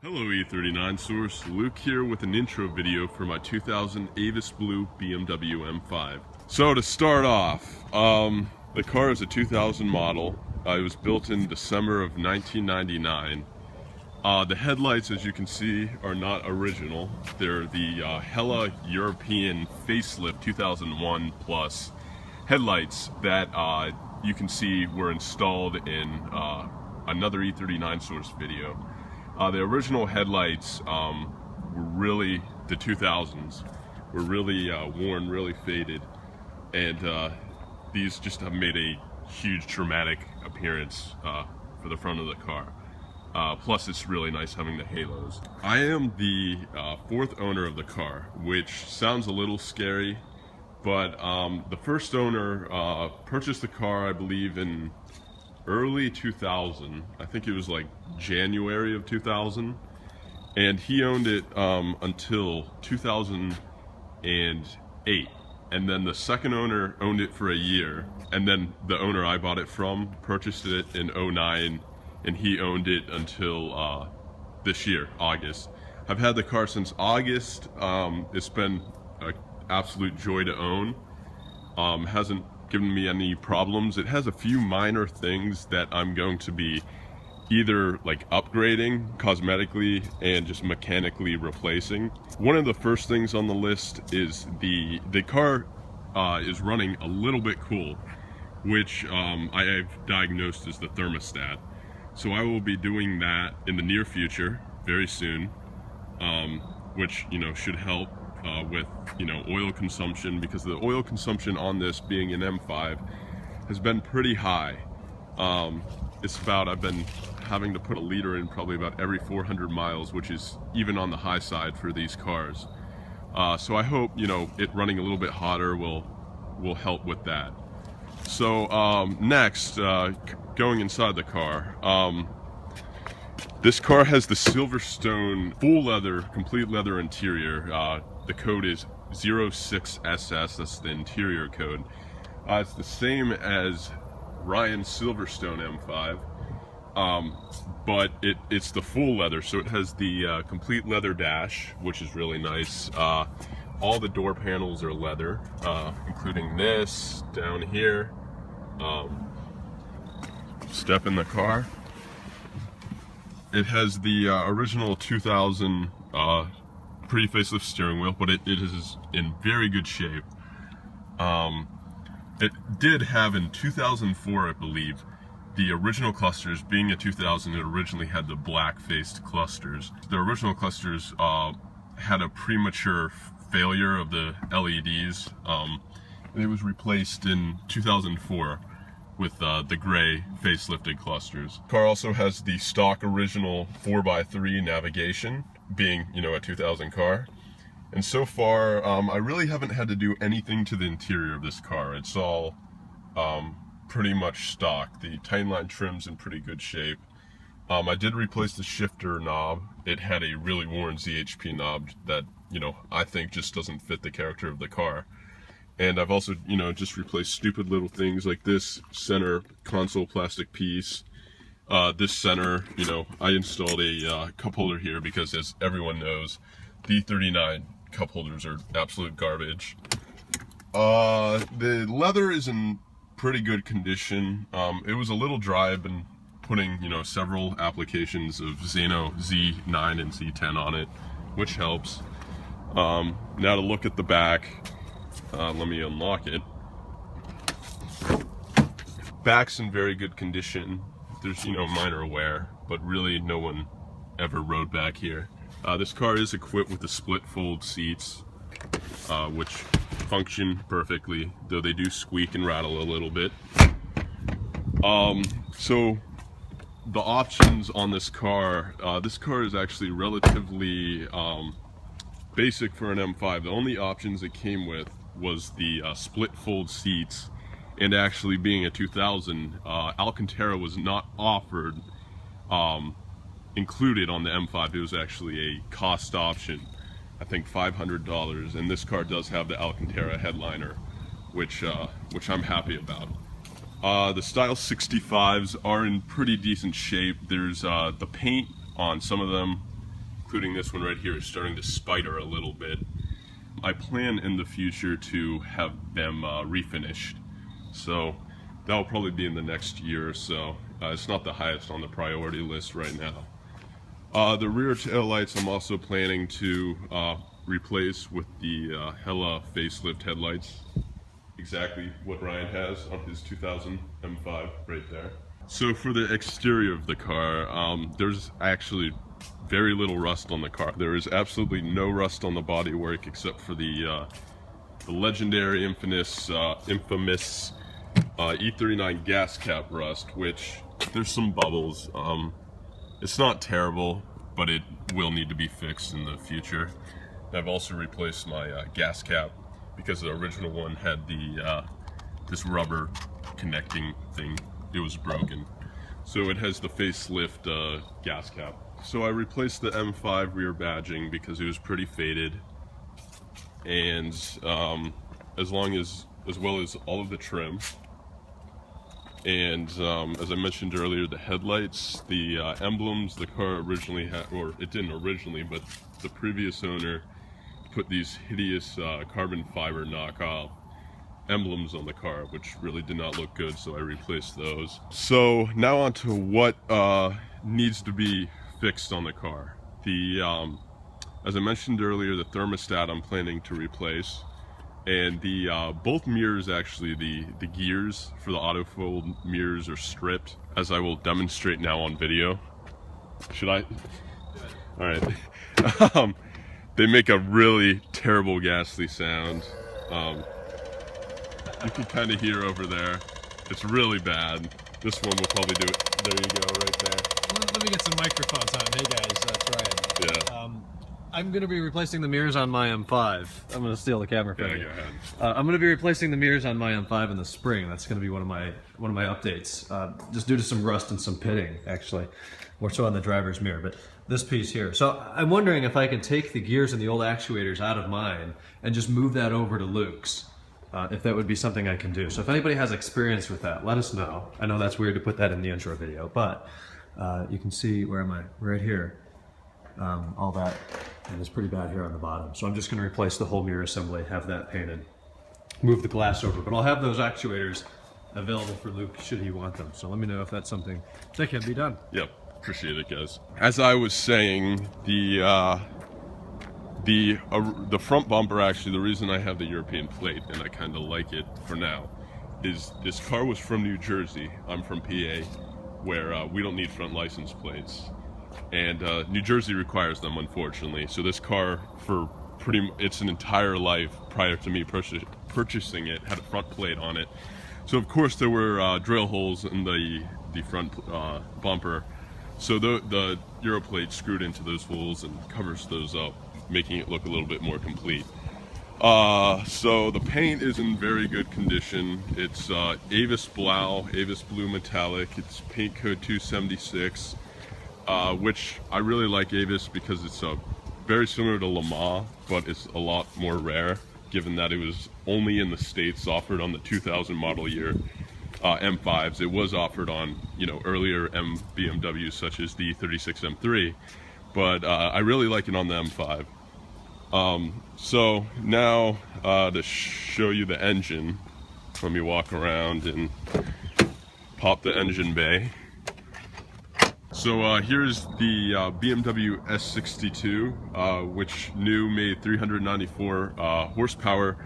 Hello E39 source, Luke here with an intro video for my 2000 Avis Blue BMW M5. So to start off, the car is a 2000 model. It was built in December of 1999. The headlights, as you can see, are not original. They're the Hella European facelift 2001 plus headlights that you can see were installed in another E39 source video. The original headlights were really, the 2000s, were really worn, really faded, and these just have made a huge dramatic appearance for the front of the car. Plus it's really nice having the halos. I am the fourth owner of the car, which sounds a little scary, but the first owner purchased the car, I believe, in early 2000. I think it was like January of 2000, and he owned it until 2008, and then the second owner owned it for a year, and then the owner I bought it from purchased it in 2009, and he owned it until this year, August. I've had the car since August. It's been an absolute joy to own. Hasn't given me any problems. It has a few minor things that I'm going to be either like upgrading cosmetically and just mechanically replacing. One of the first things on the list is the car is running a little bit cool, which I've diagnosed as the thermostat. So I will be doing that in the near future, very soon, which, you know, should help with, you know, oil consumption, because the oil consumption on this, being an M5, has been pretty high. It's about, I've been having to put a liter in probably about every 400 miles, which is even on the high side for these cars. So I hope, you know, it running a little bit hotter will help with that. So next, going inside the car, this car has the Silverstone full leather, complete leather interior. The code is 06SS, that's the interior code. It's the same as Ryan's Silverstone M5, but it's the full leather, so it has the complete leather dash, which is really nice. All the door panels are leather, including this down here. Step in the car. It has the original 2000 pre-facelift steering wheel, but it is in very good shape. It did have in 2004, I believe, the original clusters. Being a 2000, it originally had the black-faced clusters. The original clusters had a premature failure of the LEDs. It was replaced in 2004 with the gray facelifted clusters. The car also has the stock original 4x3 navigation, being, you know, a 2000 car. And so far, I really haven't had to do anything to the interior of this car. It's all pretty much stock. The Taillight trim's in pretty good shape. I did replace the shifter knob. It had a really worn ZHP knob that, you know, I think just doesn't fit the character of the car. And I've also, you know, just replaced stupid little things like this center console plastic piece. This center, you know, I installed a cup holder here because, as everyone knows, the E39 cup holders are absolute garbage. The leather is in pretty good condition. It was a little dry. I've been putting, you know, several applications of Zano Z9 and Z10 on it, which helps. Now to look at the back. Let me unlock it. Back's in very good condition. There's, you know, minor wear, but really no one ever rode back here. This car is equipped with the split fold seats, which function perfectly, though they do squeak and rattle a little bit. So the options on this car is actually relatively basic for an M5. The only options it came with was the split fold seats, and actually, being a 2000, Alcantara was not offered included on the M5. It was actually a cost option, I think $500, and this car does have the Alcantara headliner, which I'm happy about. The Style 65s are in pretty decent shape. There's the paint on some of them including this one right here, is starting to spider a little bit. I plan in the future to have them refinished, so that'll probably be in the next year or so. It's not the highest on the priority list right now. The rear tail lights I'm also planning to replace with the Hella facelift headlights. Exactly what Ryan has on his 2000 M5 right there. So for the exterior of the car, there's actually very little rust on the car. There is absolutely no rust on the bodywork except for the legendary, infamous E39 gas cap rust, which there's some bubbles. It's not terrible, but it will need to be fixed in the future. I've also replaced my gas cap because the original one had the this rubber connecting thing. It was broken, so it has the facelift gas cap. So I replaced the M5 rear badging because it was pretty faded, and as well as all of the trim. And as I mentioned earlier, the headlights, the emblems the car originally had, or it didn't originally, but the previous owner put these hideous carbon fiber knockoff emblems on the car, which really did not look good, so I replaced those. So now on to what needs to be fixed on the car. As I mentioned earlier, the thermostat I'm planning to replace, and the both mirrors, actually the gears for the autofold mirrors are stripped, as I will demonstrate now on video. Should I? All right. They make a really terrible ghastly sound. You can kind of hear over there. It's really bad. This one will probably do it. There you go, right there. Let me get some microphones on. Hey guys, that's right. Yeah. I'm going to be replacing the mirrors on my M5. I'm going to steal the camera from you. Yeah, go ahead. I'm going to be replacing the mirrors on my M5 in the spring. That's going to be one of my updates, just due to some rust and some pitting, actually, more so on the driver's mirror. But this piece here. So I'm wondering if I can take the gears and the old actuators out of mine and just move that over to Luke's. If that would be something I can do. So if anybody has experience with that, let us know. I know that's weird to put that in the intro video, but you can see, where am I? Right here. All that, and it's pretty bad here on the bottom. So I'm just going to replace the whole mirror assembly, have that painted, move the glass over. But I'll have those actuators available for Luke should he want them. So let me know if that's something that can be done. Yep, appreciate it, guys. As I was saying, the front bumper, actually, the reason I have the European plate, and I kind of like it for now, is this car was from New Jersey. I'm from PA, where we don't need front license plates. And New Jersey requires them, unfortunately. So this car, for its entire life prior to me purchasing it, had a front plate on it. So of course there were drill holes in the front bumper. So the Euro plate screwed into those holes and covers those up, making it look a little bit more complete. So the paint is in very good condition. It's Avis Blau, Avis Blue Metallic. It's paint code 276. Which I really like Avis because it's very similar to Le Mans, but it's a lot more rare, given that it was only in the States offered on the 2000 model year M5s. It was offered on, earlier BMWs such as the E36 M3, but I really like it on the M5. So now to show you the engine, let me walk around and pop the engine bay. So here's the BMW S62, which made 394 horsepower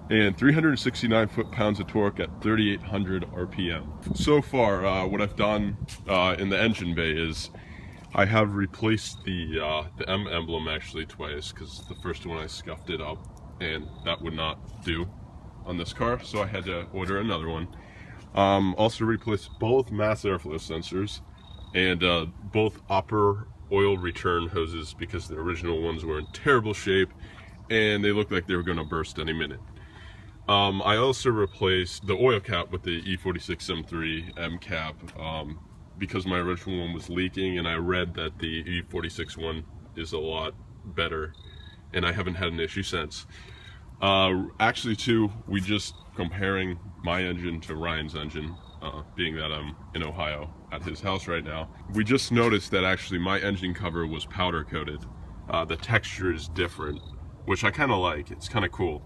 and 369 foot-pounds of torque at 3,800 RPM. So far, what I've done in the engine bay is I have replaced the M emblem actually twice, because the first one I scuffed it up and that would not do on this car, so I had to order another one. Also replaced both mass airflow sensors and both upper oil return hoses, because the original ones were in terrible shape and they looked like they were going to burst any minute. I also replaced the oil cap with the E46 M3 M cap because my original one was leaking, and I read that the E46 one is a lot better, and I haven't had an issue since. Actually too, we just comparing my engine to Ryan's engine, being that I'm in Ohio at his house right now, we just noticed that actually my engine cover was powder coated, the texture is different, which I kind of like. It's kind of cool.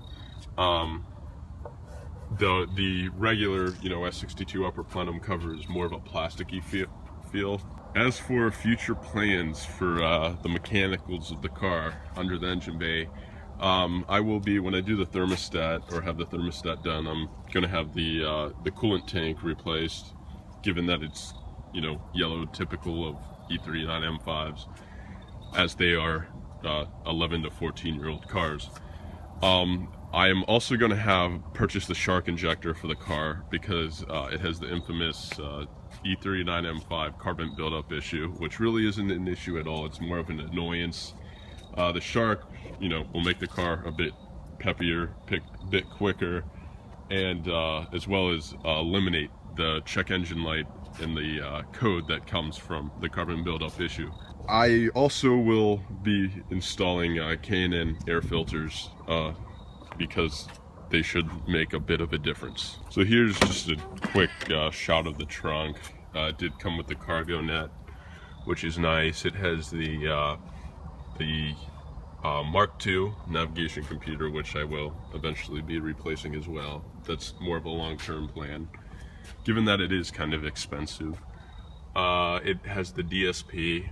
The regular, S62 upper plenum cover is more of a plasticky feel. As for future plans for the mechanicals of the car under the engine bay, I will be, when I do the thermostat or have the thermostat done, I'm going to have the coolant tank replaced, given that it's, yellow, typical of E39 M5s, as they are 11 to 14-year-old cars. I am also going to purchase the shark injector for the car because it has the infamous E39 M5 carbon buildup issue, which really isn't an issue at all. It's more of an annoyance. The shark, will make the car a bit peppier, a bit quicker, and as well as eliminate the check engine light and the code that comes from the carbon buildup issue. I also will be installing K&N air filters because they should make a bit of a difference. So here's just a quick shot of the trunk. It did come with the cargo net, which is nice. It has the Mark II navigation computer, which I will eventually be replacing as well. That's more of a long-term plan, given that it is kind of expensive. It has the DSP.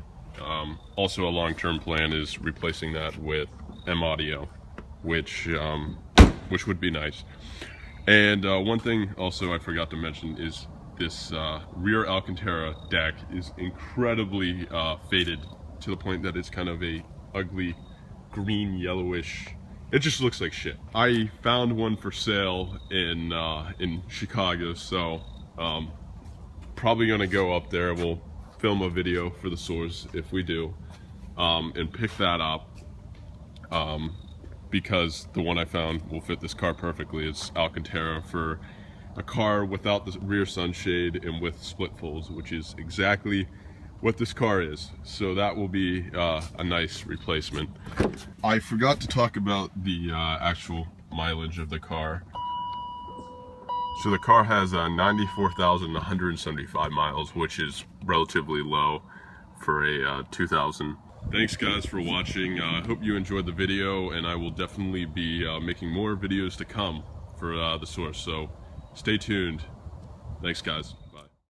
Also a long-term plan is replacing that with M audio, which would be nice. And one thing also I forgot to mention is this rear Alcantara deck is incredibly faded, to the point that it's kind of a ugly green yellowish. It just looks like shit. I found one for sale in Chicago, so probably gonna go up there. We'll film a video for the source if we do, and pick that up, because the one I found will fit this car perfectly. It's Alcantara for a car without the rear sunshade and with split folds, which is exactly what this car is. So that will be a nice replacement. I forgot to talk about the actual mileage of the car. So the car has 94,175 miles, which is relatively low for a 2000. Thanks guys for watching. I hope you enjoyed the video, and I will definitely be making more videos to come for the source, so stay tuned. Thanks guys.